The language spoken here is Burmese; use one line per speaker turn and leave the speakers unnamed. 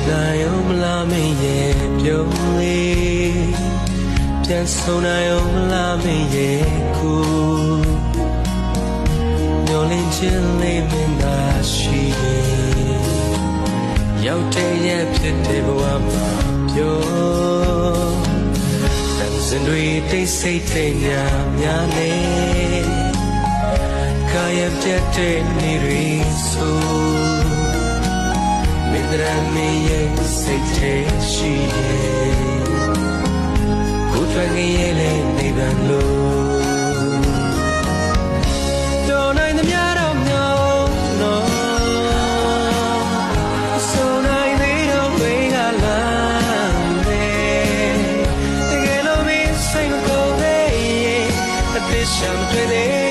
နိုင်အောင်မလားမင်းရဲ့ပြုံးလေးပြန်ဆုံနိုင်အောင်မလားမင်းရဲ့ကိုမျောလင်းခြင်းလေးမင်းသာရှိရောက်တဲ့ရဲ့ဖြစ်တဲ့ဘဝမှာပြောတန်စင်တွေတိတ်ဆိတ်တဲ့ညများနေကာယပြတ်တဲ့နေ့တွေဆိုမင်းတို့မင်းရဲ့စိတ်ထဲရှိကိုယ်ထွက်ငယ်လေးနေပါလို့တော်နိုင်သမျှတော့မျောနော်ဆိုနိုင်သေးတော့ဝေးကလာတယ်တကယ်လို့မင်းစိတ်မကုန်သေးရင်အသက်ရှောင်တွေ့သေး